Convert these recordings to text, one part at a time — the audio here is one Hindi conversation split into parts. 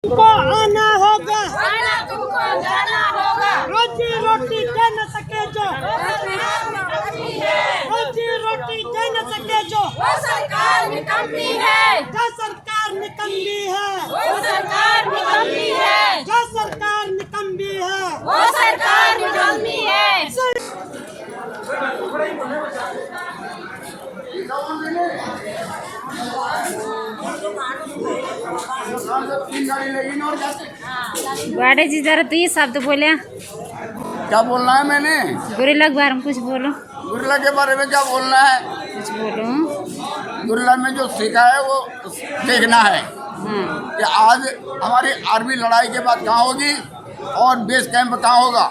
तुमको आना होगा, तुमको जाना होगा। रोजी रोटी दे न सके जो, रोजी रोटी दे न सके जो, वो सरकार निकम्मी है, जो सरकार निकम्मी है, वो सरकार निकम्मी है, जो सरकार निकम्मी है, वो सरकार निकम्मी है। बाड़े जी जरा तो ये शब्द बोले। क्या बोलना है मैंने? गोरिल्ला के बारे में कुछ बोलो। गुरिल्ला के बारे में क्या बोलना है? कुछ बोलो। गुरिल्ला में जो सीखा है वो देखना है कि आज हमारी आर्मी लड़ाई के बाद कहाँ होगी और बेस कैंप कहाँ होगा।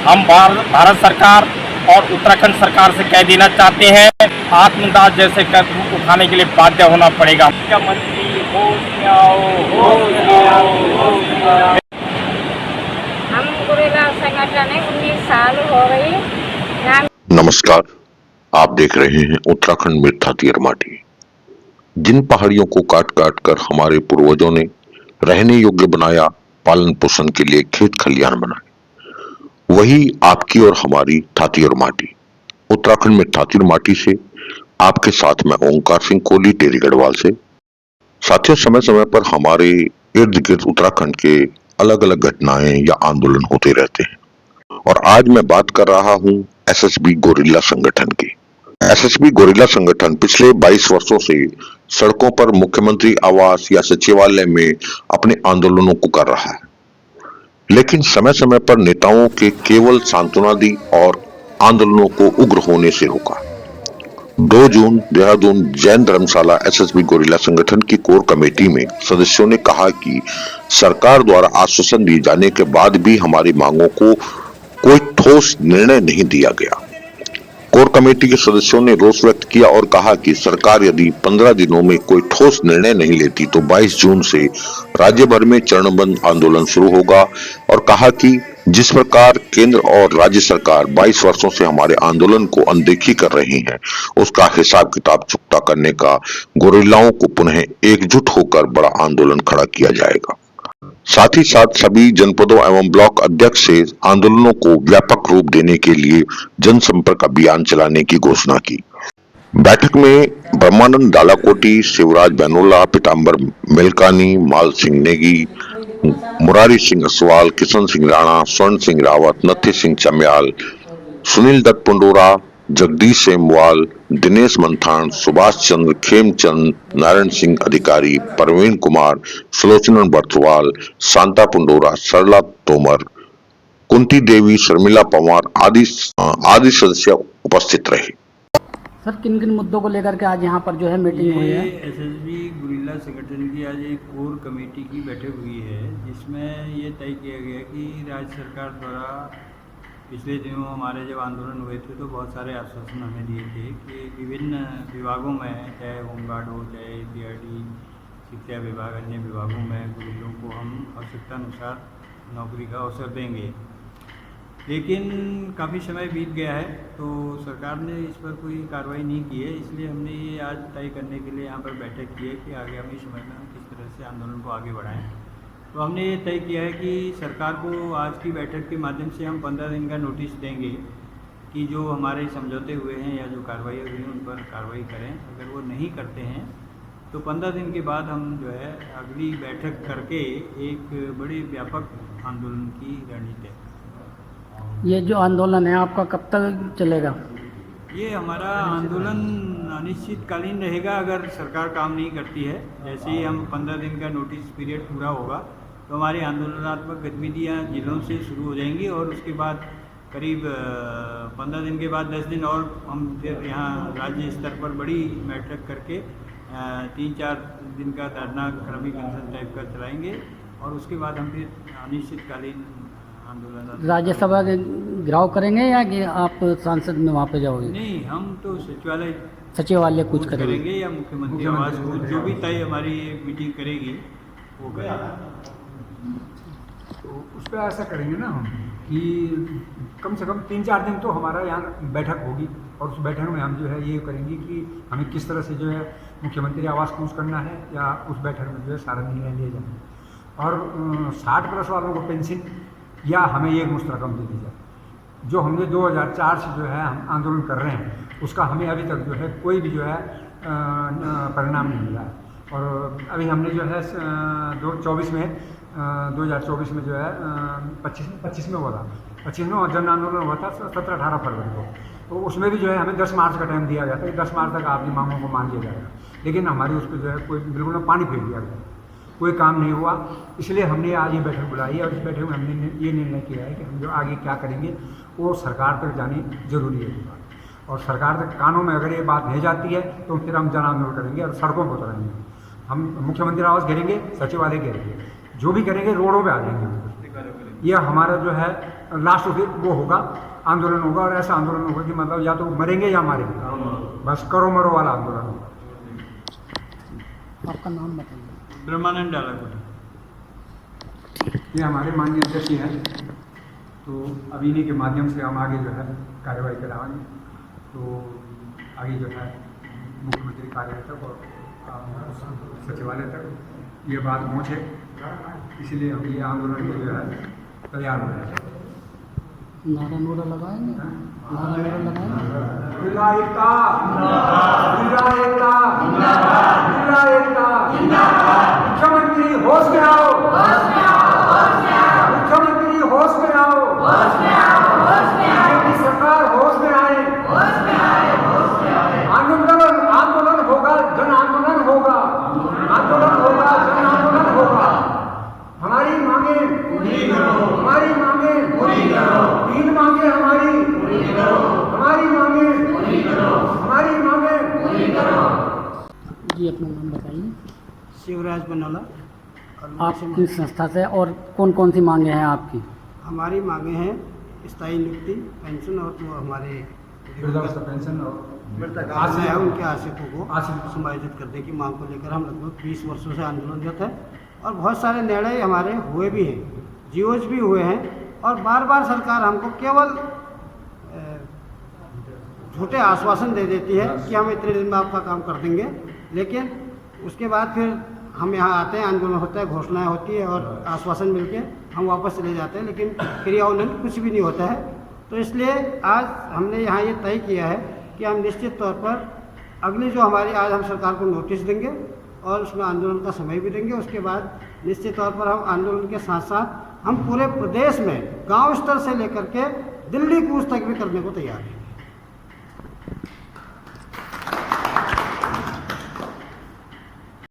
हम भारत सरकार और उत्तराखंड सरकार से कह देना चाहते हैं, आत्मदाह जैसे कदम उठाने के लिए बाध्य होना पड़ेगा। मुख्यमंत्री हम गोरिल्ला संगठन है, 19 साल हो गई। नमस्कार, आप देख रहे हैं उत्तराखंड में थातियर माटी। जिन पहाड़ियों को काट काट कर हमारे पूर्वजों ने रहने योग्य बनाया, पालन पोषण के लिए खेत खलियान बनाए, वही आपकी और हमारी थातियर माटी। उत्तराखंड में थातियर माटी से आपके साथ में ओंकार सिंह कोहली, टेरी गढ़वाल से। साथियों, समय समय पर हमारे इर्द गिर्द उत्तराखंड के अलग अलग घटनाएं या आंदोलन होते रहते हैं और आज मैं बात कर रहा हूं एसएसबी गोरिल्ला संगठन की। एसएसबी गोरिल्ला संगठन पिछले 22 वर्षों से सड़कों पर मुख्यमंत्री आवास या सचिवालय में अपने आंदोलनों को कर रहा है, लेकिन समय समय पर नेताओं के केवल सांत्वना दी और आंदोलनों को उग्र होने से रोका। 2 जून देहरादून जैन धर्मशाला एसएसबी गोरिल्ला संगठन की कोर कमेटी में सदस्यों ने कहा कि सरकार द्वारा आश्वासन दिए जाने के बाद भी हमारी मांगों को कोई ठोस निर्णय नहीं दिया गया। कोर कमेटी के सदस्यों ने रोष व्यक्त किया और कहा कि सरकार यदि 15 दिनों में कोई ठोस निर्णय नहीं लेती तो 22 जून से राज्य भर में चरणबद्ध आंदोलन शुरू होगा और कहा कि जिस प्रकार केंद्र और राज्य सरकार 22 वर्षों से हमारे आंदोलन को अनदेखी कर रही हैं, उसका हिसाब किताब चुकता करने का गोरिल्लाओं को पुनः एकजुट होकर बड़ा आंदोलन खड़ा किया जाएगा। साथ ही साथ सभी जनपदों एवं ब्लॉक अध्यक्ष से आंदोलनों को व्यापक रूप देने के लिए जनसंपर्क अभियान चलाने की घोषणा की। बैठक में ब्रह्मानंद डालाकोटी, शिवराज बैनोला, पीताम्बर मेलकानी, माल सिंह नेगी, मुरारी सिंह असवाल, किशन सिंह राणा, स्वर्ण सिंह रावत, नथी सिंह चम्याल, सुनील दत्त पुंडोरा, जगदीश सेमवाल, दिनेश मंथान, सुभाष चंद्र खेमचंद, नारायण सिंह अधिकारी, परवीन कुमार, सुलोचनन बर्थवाल, शांता पुंडोरा, सरला तोमर, कुंती देवी, शर्मिला पवार आदि सदस्य उपस्थित रहे। सर, किन किन मुद्दों को लेकर के आज यहाँ पर जो है मीटिंग हुई है? एसएसबी गोरिल्ला संगठन की आज एक कोर कमेटी की बैठक हुई है, जिसमें ये तय किया गया कि राज्य सरकार द्वारा पिछले दिनों हमारे जब आंदोलन हुए थे तो बहुत सारे आश्वासन हमें दिए थे कि विभिन्न विभागों में, चाहे होमगार्ड हो, चाहे बीआरडी, शिक्षा विभाग, अन्य विभागों में गोरिल्लों को हम आवश्यकता अनुसार नौकरी का अवसर देंगे। लेकिन काफ़ी समय बीत गया है तो सरकार ने इस पर कोई कार्रवाई नहीं की है, इसलिए हमने ये आज तय करने के लिए यहाँ पर बैठक की है कि आगामी समय में हम किस तरह से आंदोलन को आगे बढ़ाएं। तो हमने ये तय किया है कि सरकार को आज की बैठक के माध्यम से हम 15 दिन का नोटिस देंगे कि जो हमारे समझौते हुए हैं या जो कार्रवाई हुई है उन पर कार्रवाई करें। अगर वो नहीं करते हैं तो 15 दिन के बाद हम जो है अगली बैठक करके एक बड़ी व्यापक आंदोलन की रणनीति। ये जो आंदोलन है आपका कब तक चलेगा? ये हमारा आंदोलन अनिश्चितकालीन रहेगा अगर सरकार काम नहीं करती है। जैसे ही हम 15 दिन का नोटिस पीरियड पूरा होगा तो हमारी आंदोलनात्मक गतिविधियाँ जिलों से शुरू हो जाएंगी और उसके बाद करीब 15 दिन के बाद 10 दिन और हम फिर यहाँ राज्य स्तर पर बड़ी बैठक करके 3-4 दिन का धरना क्रमिक अनशन टाइप का चलाएंगे और उसके बाद हम फिर अनिश्चितकालीन आंदोलन। राज्यसभा के घेराव करेंगे या कि आप सांसद में वहाँ पे जाओगे? नहीं, हम तो सचिवालय कुछ करेंगे या मुख्यमंत्री आवास जो भी तय हमारी मीटिंग करेगी वो करेंगे। तो उस पर ऐसा करेंगे ना हम कि कम से कम 3-4 दिन तो हमारा यहाँ बैठक होगी। और उस बैठक में हम जो है ये करेंगे कि हमें किस तरह से जो है मुख्यमंत्री आवास कूच करना है, या उस बैठक में जो है सारा निर्णय लिए जाएंगे। और 60+ वालों को पेंशन या हमें एक मुश्त रकम दे दी जाए। जो हमने 2004 से जो है हम आंदोलन कर रहे हैं, उसका हमें अभी तक जो है कोई भी जो है परिणाम नहीं मिला है। और अभी हमने जो है 2024 में जो है 25 में हुआ था, 25 में जन आंदोलन हुआ था 17-18 फरवरी को। तो उसमें भी जो है हमें 10 मार्च का टाइम दिया गया था कि 10 मार्च तक आपकी मांगों को मान लिया जाएगा, लेकिन हमारी उस पर जो है कोई बिल्कुल पानी फेंक दिया गया, कोई काम नहीं हुआ। इसलिए हमने आज ये बैठक बुलाई है और इस बैठक में हमने ये निर्णय किया है कि हम जो आगे क्या करेंगे वो सरकार तक जानी जरूरी है। और सरकार तक कानों में अगर ये बात नहीं जाती है तो फिर हम जन आंदोलन करेंगे और सड़कों पर उतरेंगे। हम मुख्यमंत्री आवास घेरेंगे, सचिवालय घेरेंगे, जो भी करेंगे रोडों पे आ जाएंगे। ये हमारा जो है लास्ट वो होगा, आंदोलन होगा। और ऐसा आंदोलन होगा कि मतलब या तो मरेंगे या मारेंगे, बस करो मरो वाला आंदोलन होगा। आपका नाम बताइए। ब्रह्मानंद डालाकोटी, ये हमारे माननीय अध्यक्ष हैं, तो अब इन्हीं के माध्यम से हम आगे जो है कार्रवाई कराएंगे। तो आगे जो है मुख्यमंत्री कार्यालय तक और सचिवालय तक ये बात पहुँचे, इसलिए हम ये आंदोलन के जो है तैयार हो रहे हैं। नारा नोरा लगाएंगे, नारा नोरा लगाएंगे। जिला एकता, जिला एकता, जिला एकता, मुख्यमंत्री होश में आओ, मुख्यमंत्री होश में आओ, बीजेपी सरकार होश में आए, आंदोलन होगा, जन आंदोलन होगा, आंदोलन होगा, जन आंदोलन होगा। हमारी मांगे पूरी करो, हमारी मांगे पूरी करो, 3 मांगे हमारी पूरी करो, हमारी मांगे पूरी करो, हमारी मांगे पूरी करो। जी अपना नाम बताइए। शिवराज बनौला। आप किस संस्था से और कौन कौन सी मांगे हैं आपकी? हमारी मांगे हैं स्थायी नियुक्ति, पेंशन और जो हमारे पेंशन और आश्रित है उनके आश्रितों को समायोजित करने की मांग को लेकर हम लगभग 20 वर्षों से आंदोलनरत है। और बहुत सारे निर्णय हमारे हुए भी हैं, जीओज भी हुए हैं। और बार बार सरकार हमको केवल झूठे आश्वासन दे देती है कि हम इतने दिन में आपका काम कर देंगे, लेकिन उसके बाद फिर हम यहाँ आते हैं, आंदोलन होता है, घोषणाएं होती है और आश्वासन मिलके हम वापस चले जाते हैं, लेकिन क्रियान्वयन कुछ भी नहीं होता है। तो इसलिए आज हमने यहाँ ये तय किया है कि हम निश्चित तौर पर अगली जो हमारी आज हम सरकार को नोटिस देंगे और उसमें आंदोलन का समय भी देंगे। उसके बाद निश्चित तौर पर हम आंदोलन के साथ साथ हम पूरे प्रदेश में गांव स्तर से लेकर के दिल्ली कूच तक भी करने को तैयार हैं।